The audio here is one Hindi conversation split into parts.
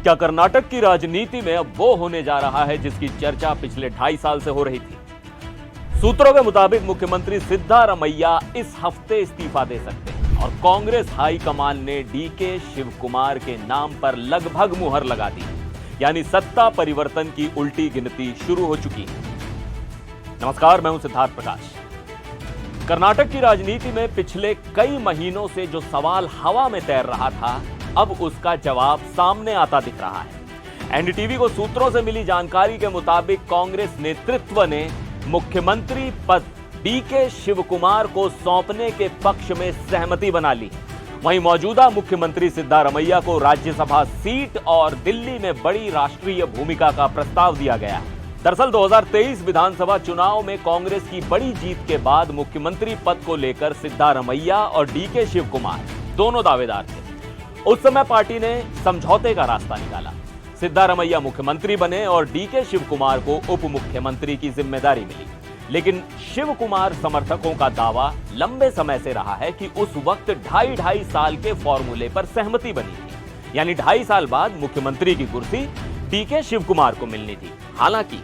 क्या कर्नाटक की राजनीति में अब वो होने जा रहा है जिसकी चर्चा पिछले 2.5 साल से हो रही थी? सूत्रों के मुताबिक मुख्यमंत्री सिद्धारमैया इस हफ्ते इस्तीफा दे सकते हैं और कांग्रेस हाईकमान ने डीके शिवकुमार के नाम पर लगभग मुहर लगा दी, यानी सत्ता परिवर्तन की उल्टी गिनती शुरू हो चुकी है। नमस्कार, मैं हूं सिद्धार्थ प्रकाश। कर्नाटक की राजनीति में पिछले कई महीनों से जो सवाल हवा में तैर रहा था, अब उसका जवाब सामने आता दिख रहा है। एनडीटीवी को सूत्रों से मिली जानकारी के मुताबिक कांग्रेस नेतृत्व ने मुख्यमंत्री पद डीके शिवकुमार को सौंपने के पक्ष में सहमति बना ली। वहीं मौजूदा मुख्यमंत्री सिद्धारमैया को राज्यसभा सीट और दिल्ली में बड़ी राष्ट्रीय भूमिका का प्रस्ताव दिया गया है। दरअसल 2023 विधानसभा चुनाव में कांग्रेस की बड़ी जीत के बाद मुख्यमंत्री पद को लेकर सिद्धारमैया और डीके शिवकुमार दोनों दावेदार थे। उस समय पार्टी ने समझौते का रास्ता निकाला। सिद्धारमैया मुख्यमंत्री बने और डीके शिवकुमार को उप मुख्यमंत्री की जिम्मेदारी मिली। लेकिन शिवकुमार समर्थकों का दावा लंबे समय से रहा है कि उस वक्त 2.5 साल के फॉर्मूले पर सहमति बनी थी, यानी 2.5 साल बाद मुख्यमंत्री की कुर्सी डीके शिवकुमार को मिलनी थी। हालांकि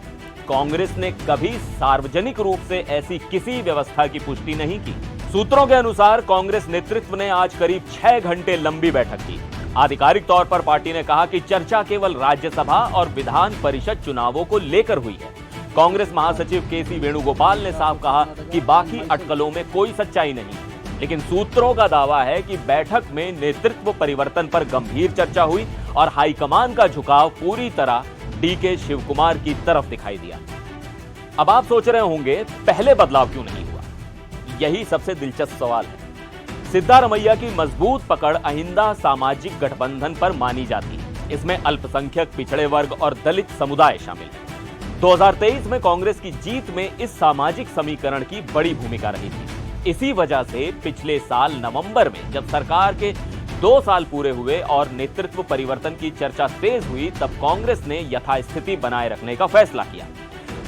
कांग्रेस ने कभी सार्वजनिक रूप से ऐसी किसी व्यवस्था की पुष्टि नहीं की। सूत्रों के अनुसार कांग्रेस नेतृत्व ने आज करीब 6 घंटे लंबी बैठक की। आधिकारिक तौर पर पार्टी ने कहा कि चर्चा केवल राज्यसभा और विधान परिषद चुनावों को लेकर हुई है। कांग्रेस महासचिव केसी वेणुगोपाल ने साफ कहा कि बाकी अटकलों में कोई सच्चाई नहीं। लेकिन सूत्रों का दावा है कि बैठक में नेतृत्व परिवर्तन पर गंभीर चर्चा हुई और हाईकमान का झुकाव पूरी तरह डीके शिवकुमार की तरफ दिखाई दिया। अब आप सोच रहे होंगे, पहले बदलाव क्यों नहीं हुआ? यही सबसे दिलचस्प सवाल है। सिद्धारमैया की मजबूत पकड़ अहिंदा सामाजिक गठबंधन पर मानी जाती है। इसमें अल्पसंख्यक, पिछड़े वर्ग और दलित समुदाय शामिल है। 2023 में कांग्रेस की जीत में इस सामाजिक समीकरण की बड़ी भूमिका रही थी। इसी वजह से पिछले साल नवंबर में जब सरकार के 2 साल पूरे हुए और नेतृत्व परिवर्तन की चर्चा तेज हुई, तब कांग्रेस ने यथास्थिति बनाए रखने का फैसला किया।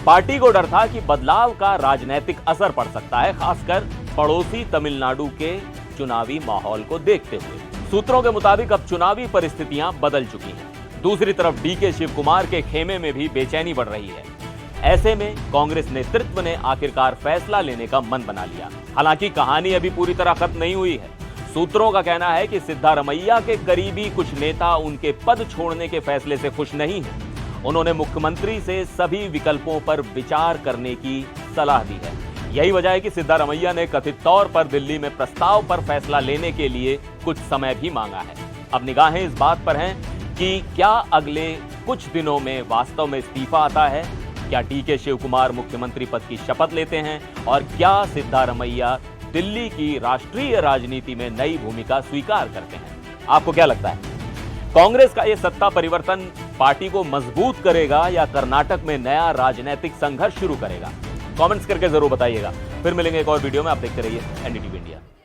पार्टी को डर था कि बदलाव का राजनीतिक असर पड़ सकता है, खासकर पड़ोसी तमिलनाडु के चुनावी माहौल को देखते हुए। सूत्रों के मुताबिक अब चुनावी परिस्थितियां बदल चुकी हैं। दूसरी तरफ डीके शिवकुमार के खेमे में भी बेचैनी बढ़ रही है। ऐसे में कांग्रेस नेतृत्व ने आखिरकार फैसला लेने का मन बना लिया। हालांकि कहानी अभी पूरी तरह खत्म नहीं हुई है। सूत्रों का कहना है कि सिद्धारमैया के करीबी कुछ नेता उनके पद छोड़ने के फैसले से खुश नहीं हैं। उन्होंने मुख्यमंत्री से सभी विकल्पों पर विचार करने की सलाह दी है। यही वजह है कि सिद्धारमैया ने कथित तौर पर दिल्ली में प्रस्ताव पर फैसला लेने के लिए कुछ समय भी मांगा है। अब निगाहें इस बात पर हैं कि क्या अगले कुछ दिनों में वास्तव में इस्तीफा आता है, क्या डीके शिवकुमार मुख्यमंत्री पद की शपथ लेते हैं और क्या सिद्धारमैया दिल्ली की राष्ट्रीय राजनीति में नई भूमिका स्वीकार करते हैं? आपको क्या लगता है? कांग्रेस का यह सत्ता परिवर्तन पार्टी को मजबूत करेगा या कर्नाटक में नया राजनीतिक संघर्ष शुरू करेगा? कमेंट्स करके जरूर बताइएगा। फिर मिलेंगे एक और वीडियो में। आप देखते रहिए एनडीटीवी।